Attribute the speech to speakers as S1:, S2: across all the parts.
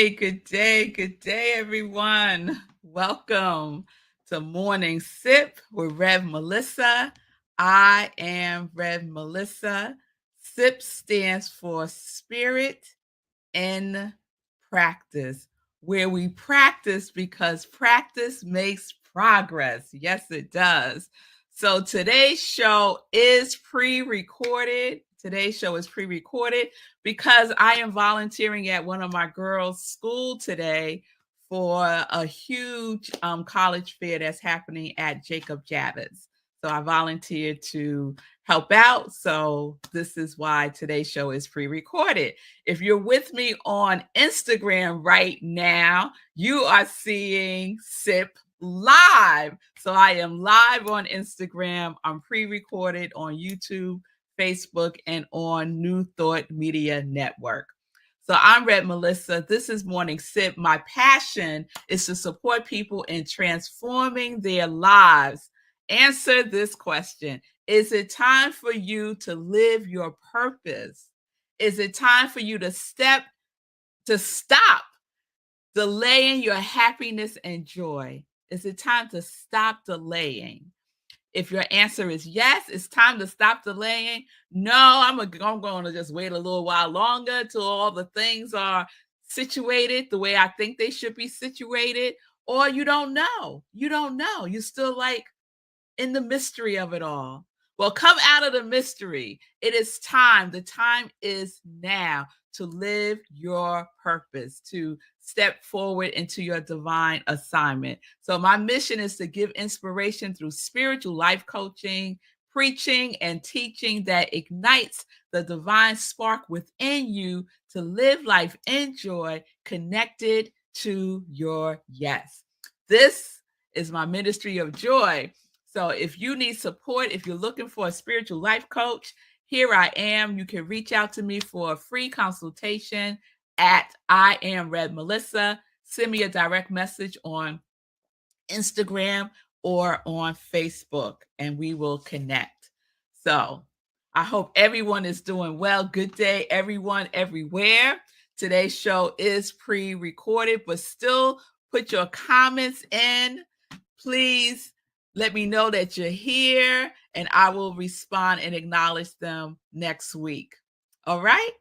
S1: good day, everyone. Welcome to Morning Sip with Rev Melissa. I am Rev Melissa. SIP stands for Spirit in Practice, where we practice because practice makes progress. Yes, it does. So today's show is pre-recorded. Because I am volunteering at one of my girls' school today for a huge college fair that's happening at Jacob Javits. So I volunteered to help out. So this is why today's show is pre-recorded. If you're with me on Instagram right now, you are seeing SIP live. So I am live on Instagram. I'm pre-recorded on YouTube, Facebook, and on New Thought Media Network. So I'm Red Melissa. This is Morning Sip. My passion is to support people in transforming their lives. Answer this question. Is it time for you to live your purpose? Is it time for you to stop delaying your happiness and joy? Is it time to stop delaying? If your answer is yes, it's time to stop delaying. No, I'm going to just wait a little while longer till all the things are situated the way I think they should be situated. Or you don't know. You're still like in the mystery of it all. Well, come out of the mystery. It is time. The time is now to live your purpose, to step forward into your divine assignment. So my mission is to give inspiration through spiritual life coaching, preaching, and teaching that ignites the divine spark within you to live life in joy, connected to your yes. This is my ministry of joy. So if you need support, if you're looking for a spiritual life coach, here I am. You can reach out to me for a free consultation at I Am Red Melissa. Send me a direct message on Instagram or on Facebook, and we will connect. So I hope everyone is doing well. Good day, everyone, everywhere. Today's show is pre-recorded, but still put your comments in. Please let me know that you're here, and I will respond and acknowledge them next week. All right?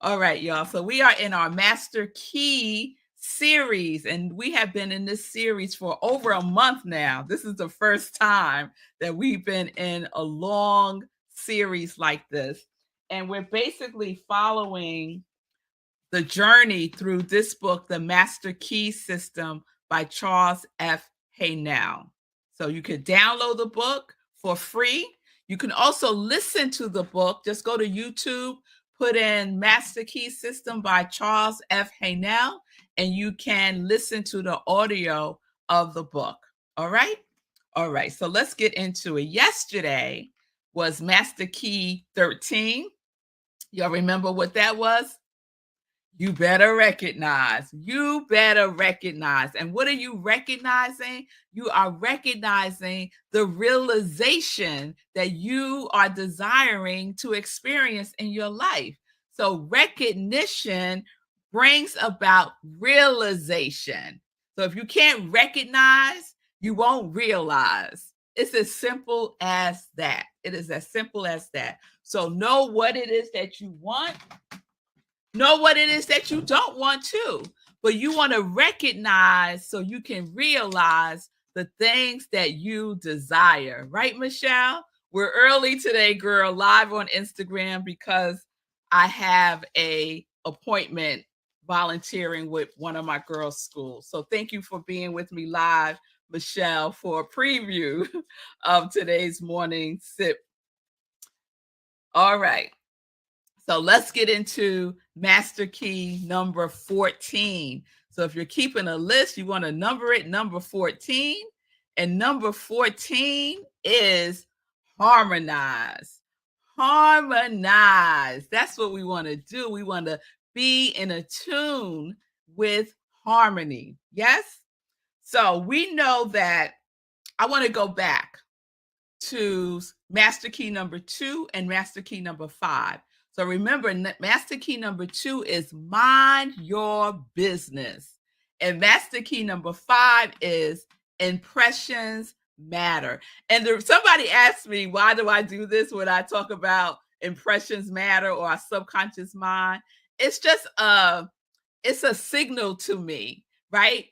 S1: All right, y'all. So we are in our Master Key series, and we have been in this series for over a month now. This is the first time that we've been in a long series like this. And we're basically following the journey through this book, The Master Key System by Charles Haanel. So you could download the book for free. You can also listen to the book. Just go to YouTube, put in Master Key System by Charles Haanel, and you can listen to the audio of the book. All right? All right, so let's get into it. Yesterday was Master Key 13. Y'all remember what that was? You better recognize. And what are you recognizing? You are recognizing the realization that you are desiring to experience in your life. So recognition brings about realization. So if you can't recognize, you won't realize. It's as simple as that. It is as simple as that. So know what it is that you want. Know what it is that you don't want to, but you want to recognize so you can realize the things that you desire. Right, Michelle? We're early today, girl, live on Instagram because I have an appointment volunteering with one of my girls' schools. So thank you for being with me live, Michelle, for a preview of today's morning sip. All right. So let's get into Master Key number 14. So if you're keeping a list, you want to number it, number 14. And number 14 is Harmonize. Harmonize. That's what we want to do. We want to be in a tune with harmony. Yes? So we know that I want to go back to Master Key number 2 and Master Key number 5. So remember, master key number 2 is mind your business. And master key number 5 is impressions matter. And somebody asked me, why do I do this when I talk about impressions matter or our subconscious mind? It's just it's a signal to me, right?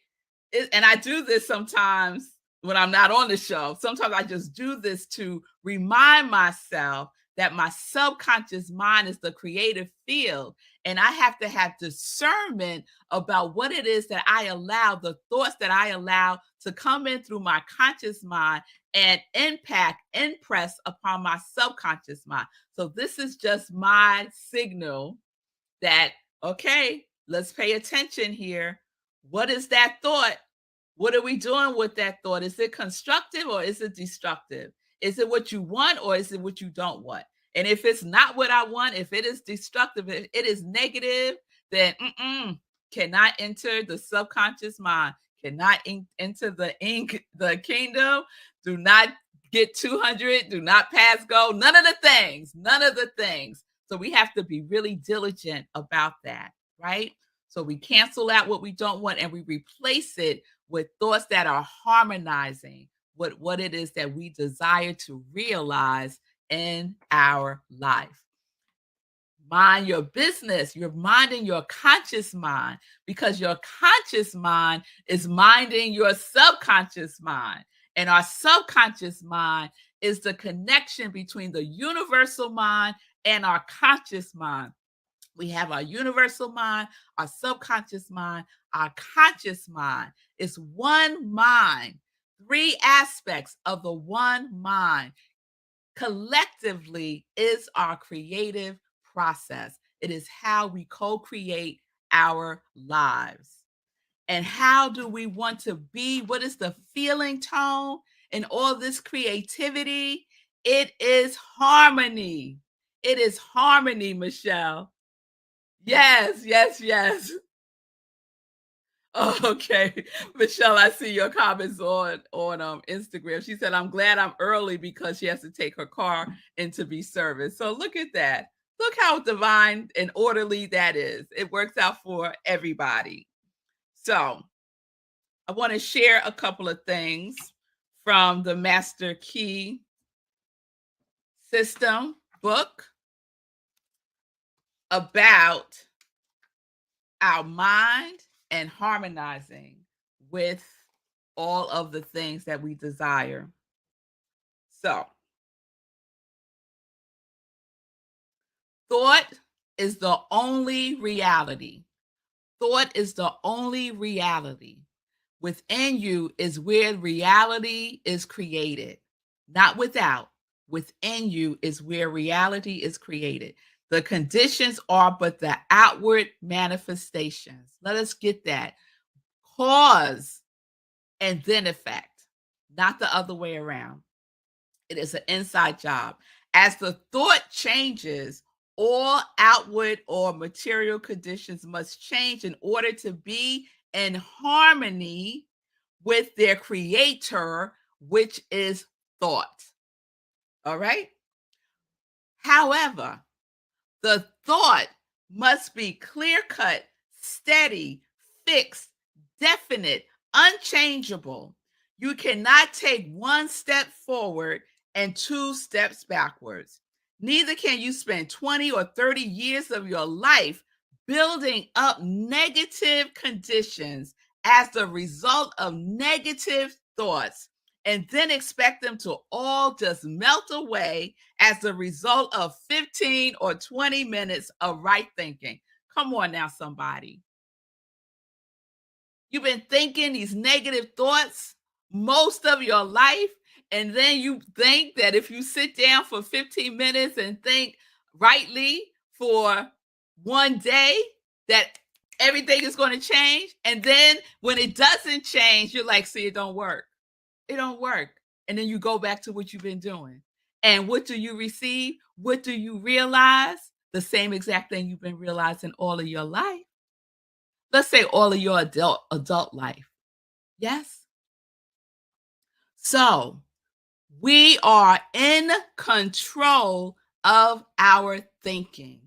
S1: And I do this sometimes when I'm not on the show. Sometimes I just do this to remind myself that my subconscious mind is the creative field. And I have to have discernment about what it is that I allow, the thoughts that I allow to come in through my conscious mind and impress upon my subconscious mind. So this is just my signal that, okay, let's pay attention here. What is that thought? What are we doing with that thought? Is it constructive or is it destructive? Is it what you want or is it what you don't want? And if it's not what I want, if it is destructive, if it is negative, then cannot enter the subconscious mind, cannot enter the kingdom. Do not get 200, do not pass go, none of the things, none of the things. So we have to be really diligent about that, right? So we cancel out what we don't want and we replace it with thoughts that are harmonizing with what it is that we desire to realize in our life. Mind your business. You're minding your conscious mind because your conscious mind is minding your subconscious mind. And our subconscious mind is the connection between the universal mind and our conscious mind. We have our universal mind, our subconscious mind, our conscious mind. It's one mind, 3 aspects of the one mind. Collectively is our creative process. It is how we co-create our lives. And how do we want to be? What is the feeling tone in all this creativity? It is harmony. It is harmony, Michelle. Yes, yes, yes. Oh, okay. Michelle, I see your comments on Instagram. She said, I'm glad I'm early because she has to take her car in to be serviced. So look at that. Look how divine and orderly that is. It works out for everybody. So I want to share a couple of things from the Master Key System book about our mind and harmonizing with all of the things that we desire. So, thought is the only reality. Thought is the only reality. Within you is where reality is created, not without. Within you is where reality is created. The conditions are but the outward manifestations. Let us get that. Cause and then effect, not the other way around. It is an inside job. As the thought changes, all outward or material conditions must change in order to be in harmony with their creator, which is thought. All right. However, the thought must be clear cut, steady, fixed, definite, unchangeable. You cannot take 1 step forward and 2 steps backwards. Neither can you spend 20 or 30 years of your life building up negative conditions as the result of negative thoughts and then expect them to all just melt away as a result of 15 or 20 minutes of right thinking. Come on now, somebody. You've been thinking these negative thoughts most of your life, and then you think that if you sit down for 15 minutes and think rightly for one day, that everything is going to change. And then when it doesn't change, you're like, see, it don't work. It don't work. And then you go back to what you've been doing. And what do you receive? What do you realize? The same exact thing you've been realizing all of your life. Let's say all of your adult life. Yes. So we are in control of our thinking.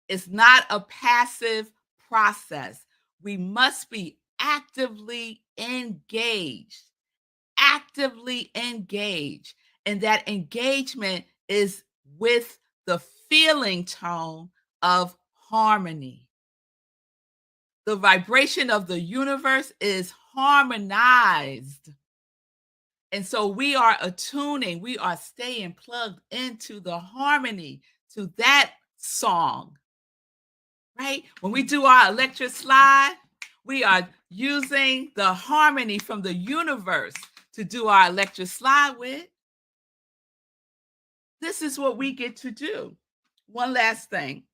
S1: It's not a passive process. We must be actively engaged, actively engaged. And that engagement is with the feeling tone of harmony. The vibration of the universe is harmonized. And so we are attuning, we are staying plugged into the harmony, to that song, right? When we do our electric slide, we are using the harmony from the universe to do our electric slide with. This is what we get to do. One last thing.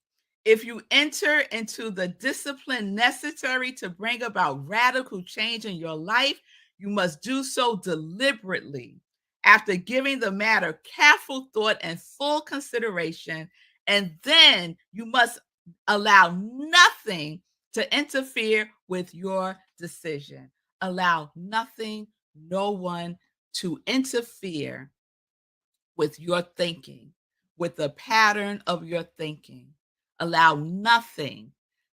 S1: If you enter into the discipline necessary to bring about radical change in your life, you must do so deliberately after giving the matter careful thought and full consideration. And then you must allow nothing to interfere with your decision. Allow nothing, no one to interfere with your thinking, with the pattern of your thinking. Allow nothing,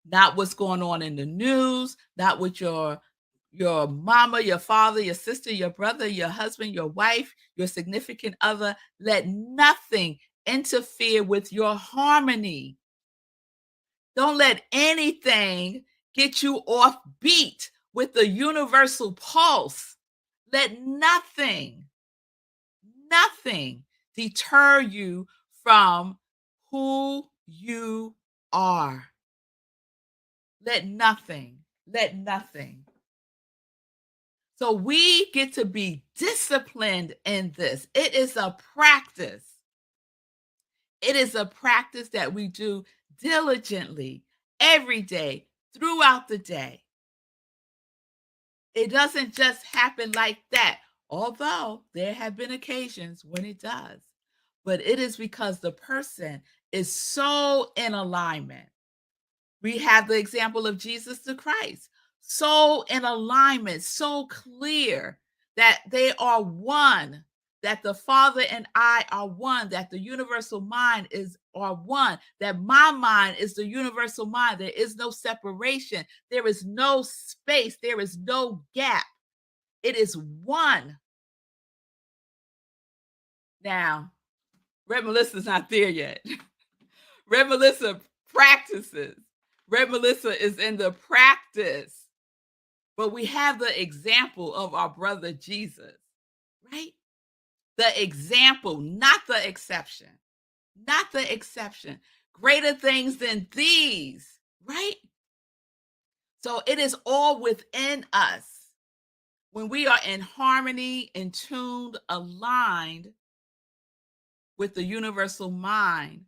S1: not what's going on in the news, not with your mama, your father, your sister, your brother, your husband, your wife, your significant other. Let nothing interfere with your harmony. Don't let anything get you off beat with the universal pulse. Let nothing deter you from who you are. Let nothing. So we get to be disciplined in this. It is a practice. It is a practice that we do diligently every day, throughout the day. It doesn't just happen like that, although there have been occasions when it does. But it is because the person is so in alignment. We have the example of Jesus the Christ, so in alignment, so clear that they are one, that the Father and I are one, that the universal mind are one, that my mind is the universal mind. There is no separation. There is no space. There is no gap. It is one. Now, Red Melissa's not there yet. Red Melissa practices. Red Melissa is in the practice. But we have the example of our brother Jesus, right? The example, not the exception. Not the exception. Greater things than these, right? So it is all within us. When we are in harmony, in tuned, aligned with the universal mind,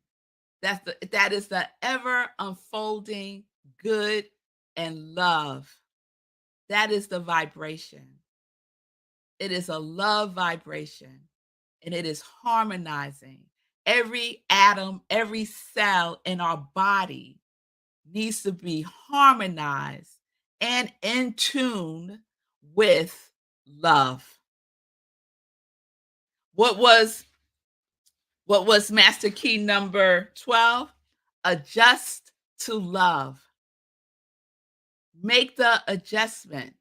S1: that is the ever unfolding good and love. That is the vibration. It is a love vibration, and it is harmonizing. Every atom, every cell in our body needs to be harmonized and in tune with love. What was master key number 12? Adjust to love. Make the adjustment.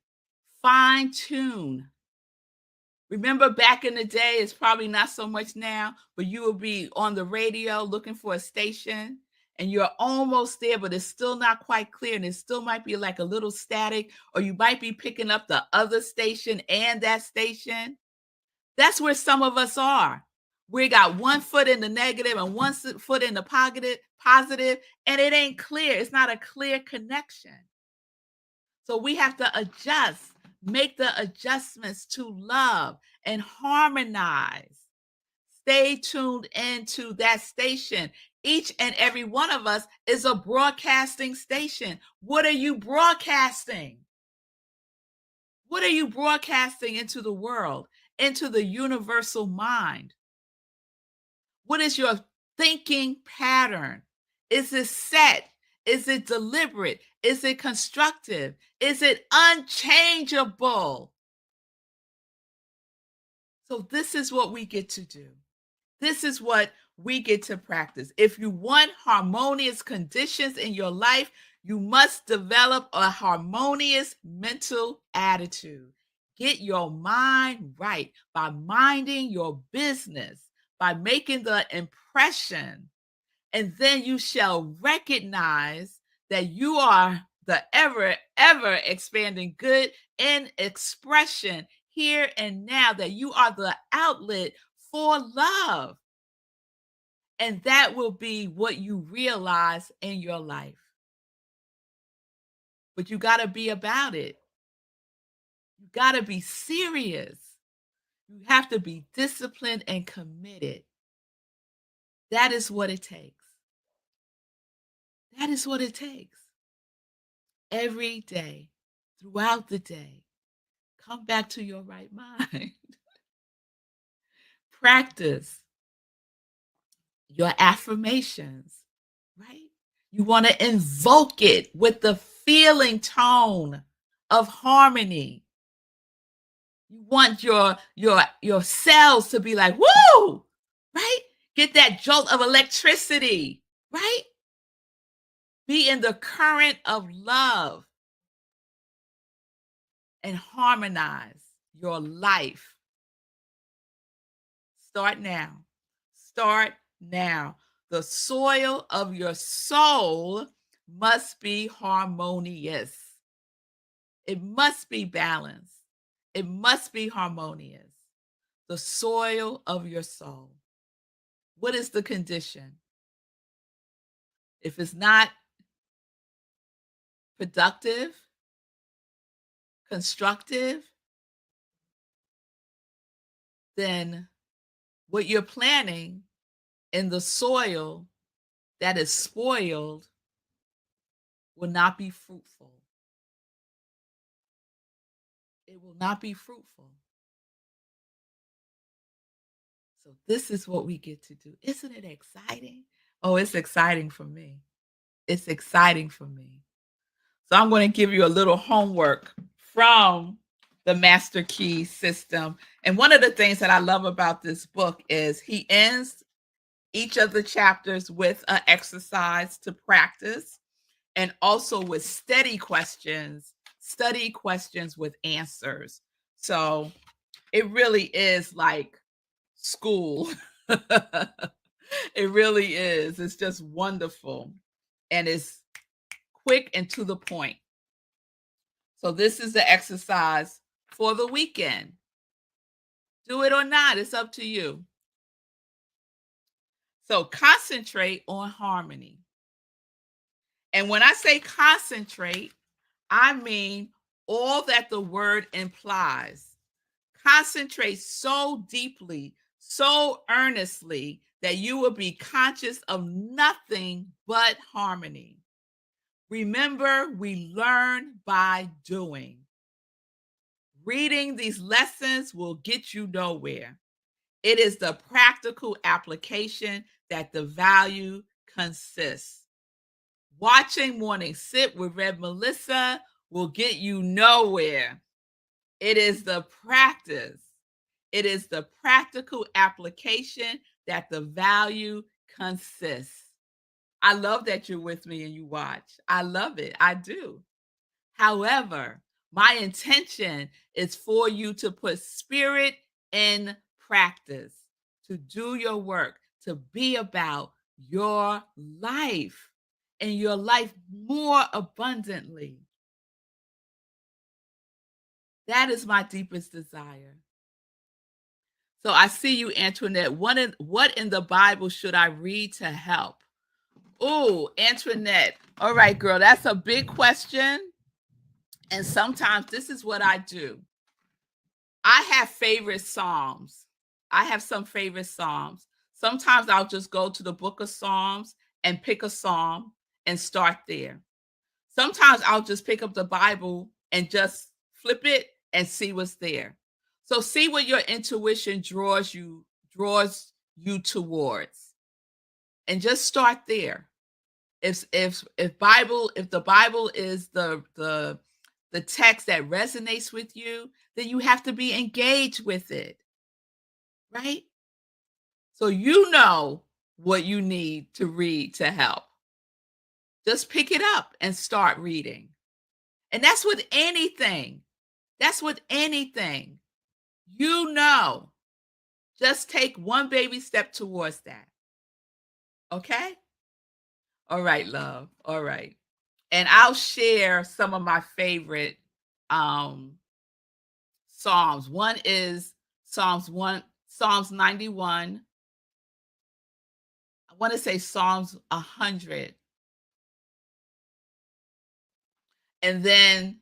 S1: Fine tune. Remember back in the day, it's probably not so much now, but you will be on the radio looking for a station and you're almost there, but it's still not quite clear. And it still might be like a little static, or you might be picking up the other station and that station. That's where some of us are. We got one foot in the negative and one foot in the positive, and it ain't clear. It's not a clear connection. So we have to adjust, make the adjustments to love and harmonize. Stay tuned into that station. Each and every one of us is a broadcasting station. What are you broadcasting? What are you broadcasting into the world, into the universal mind? What is your thinking pattern? Is it set? Is it deliberate? Is it constructive? Is it unchangeable? So this is what we get to do. This is what we get to practice. If you want harmonious conditions in your life, you must develop a harmonious mental attitude. Get your mind right by minding your business, by making the impression, and then you shall recognize that you are the ever expanding good in expression here and now, that you are the outlet for love. And that will be what you realize in your life. But you got to be about it. You got to be serious. You have to be disciplined and committed. That is what it takes. That is what it takes. Every day, throughout the day, come back to your right mind. Practice your affirmations, right? You want to invoke it with the feeling tone of harmony. You want your cells to be like, woo, right? Get that jolt of electricity, right? Be in the current of love and harmonize your life. Start now. Start now. The soil of your soul must be harmonious. It must be balanced. It must be harmonious. The soil of your soul. What is the condition? If it's not productive, constructive, then what you're planting in the soil that is spoiled will not be fruitful. It will not be fruitful. So this is what we get to do. Isn't it exciting? Oh, it's exciting for me. It's exciting for me. So I'm going to give you a little homework from the Master Key system. And one of the things that I love about this book is he ends each of the chapters with an exercise to practice, and also with study questions with answers. So it really is like school. It really is. It's just wonderful. And it's quick and to the point. So this is the exercise for the weekend. Do it or not, it's up to you. So concentrate on harmony. And when I say concentrate, I mean all that the word implies. Concentrate so deeply, so earnestly, that you will be conscious of nothing but harmony. Remember, we learn by doing. Reading these lessons will get you nowhere. It is the practical application that the value consists. Watching Morning Sip with Red Melissa will get you nowhere. It is the practice. It is the practical application that the value consists. I love that you're with me and you watch. I love it. I do. However, my intention is for you to put spirit in practice, to do your work, to be about your life and your life more abundantly. That is my deepest desire. So I see you, Antoinette. What in the Bible should I read to help? Oh, Antoinette. All right, girl, that's a big question. And sometimes this is what I do. I have favorite Psalms. I have some favorite Psalms. Sometimes I'll just go to the book of Psalms and pick a Psalm and start there. Sometimes I'll just pick up the Bible and just flip it and see what's there. So see what your intuition draws you towards. And just start there. If the Bible is the text that resonates with you, then you have to be engaged with it. Right? So you know what you need to read to help. Just pick it up and start reading. And that's with anything. That's with anything. You know, just take one baby step towards that. Okay? All right, love. All right. And I'll share some of my favorite um Psalms. One is Psalms 91. I want to say Psalms 100. And then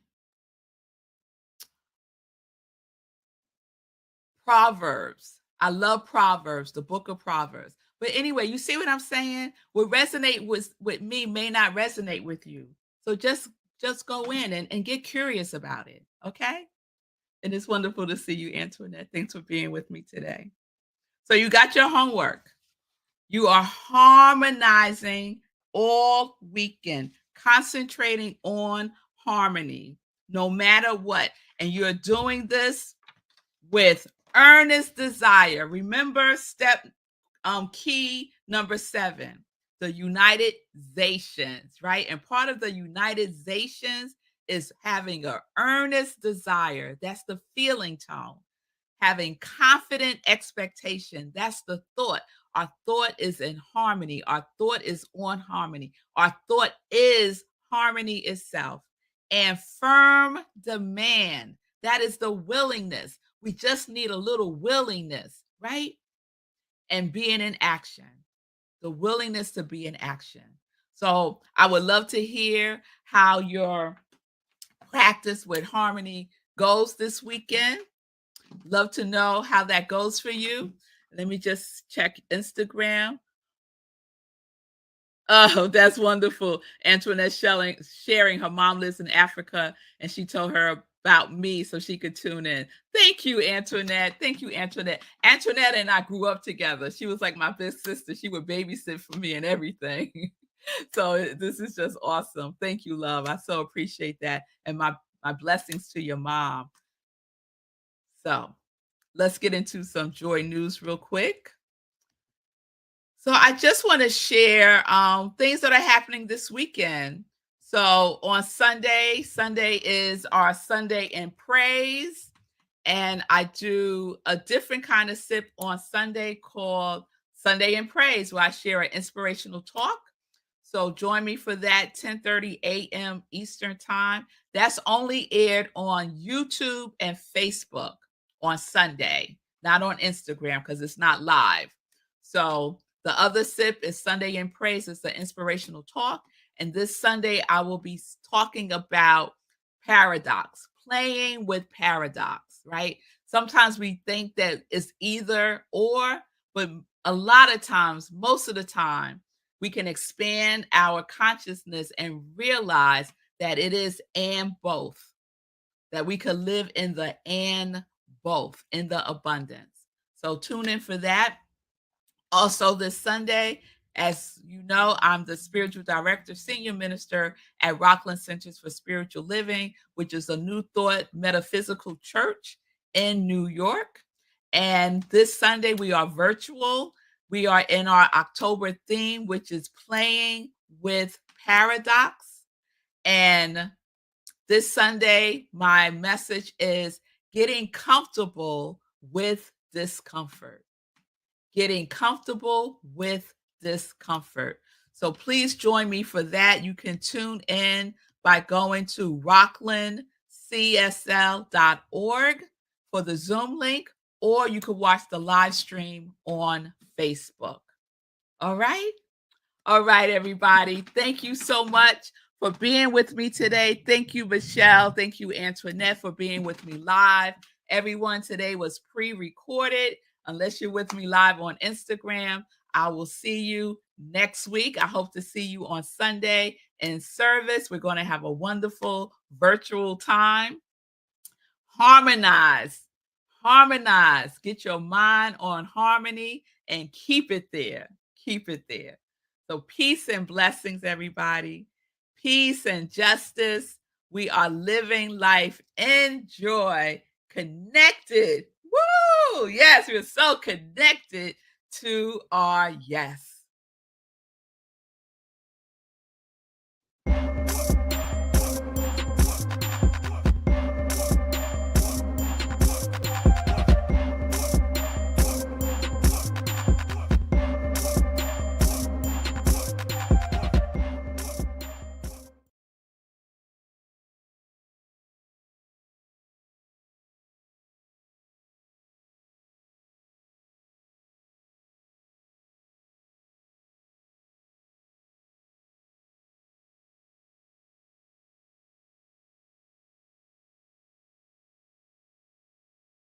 S1: Proverbs. I love Proverbs, the book of Proverbs. But anyway, you see what I'm saying? What resonate with me may not resonate with you. So just go in and get curious about it. Okay? And it's wonderful to see you, Antoinette. Thanks for being with me today. So you got your homework. You are harmonizing all weekend, concentrating on harmony, no matter what. And you're doing this with earnest desire. Remember step key number 7, the United Zations, right? And part of the United Zations is having an earnest desire. That's the feeling tone. Having confident expectation. That's the thought. Our thought is in harmony. Our thought is on harmony. Our thought is harmony itself. And firm demand. That is the willingness. We just need a little willingness, right? And being in action. The willingness to be in action. So I would love to hear how your practice with harmony goes this weekend. Love to know how that goes for you. Let me just check Instagram. Oh, that's wonderful. Antoinette sharing her mom lives in Africa and she told her about me so she could tune in. Thank you, Antoinette. Thank you, Antoinette. Antoinette and I grew up together. She was like my big sister. She would babysit for me and everything. So this is just awesome. Thank you, love. I so appreciate that. And my blessings to your mom. So let's get into some joy news real quick. So I just want to share things that are happening this weekend. So on Sunday is our Sunday in Praise. And I do a different kind of sip on Sunday called Sunday in Praise, where I share an inspirational talk. So join me for that 10:30 a.m. Eastern time. That's only aired on YouTube and Facebook on Sunday, not on Instagram because it's not live. So the other sip is Sunday in Praise. It's the inspirational talk. And this Sunday, I will be talking about paradox, playing with paradox, right? Sometimes we think that it's either or, but a lot of times, most of the time, we can expand our consciousness and realize that it is and both, that we could live in the and both, in the abundance. So tune in for that. Also, this Sunday, as you know, I'm the spiritual director, senior minister at Rockland Centers for Spiritual Living, which is a New Thought metaphysical church in New York. And this Sunday, we are virtual. We are in our October theme, which is playing with paradox. And this Sunday, my message is getting comfortable with discomfort. Getting comfortable with discomfort. So please join me for that. You can tune in by going to rocklandcsl.org for the Zoom link, or you can watch the live stream on Facebook. All right? All right, everybody. Thank you so much for being with me today. Thank you, Michelle. Thank you, Antoinette, for being with me live. Everyone today was pre-recorded. Unless you're with me live on Instagram, I will see you next week. I hope to see you on Sunday in service. We're going to have a wonderful virtual time. Harmonize. Harmonize. Get your mind on harmony and keep it there. Keep it there. So peace and blessings, everybody. Peace and justice. We are living life in joy, connected. Woo! Yes, we're so connected to our yes.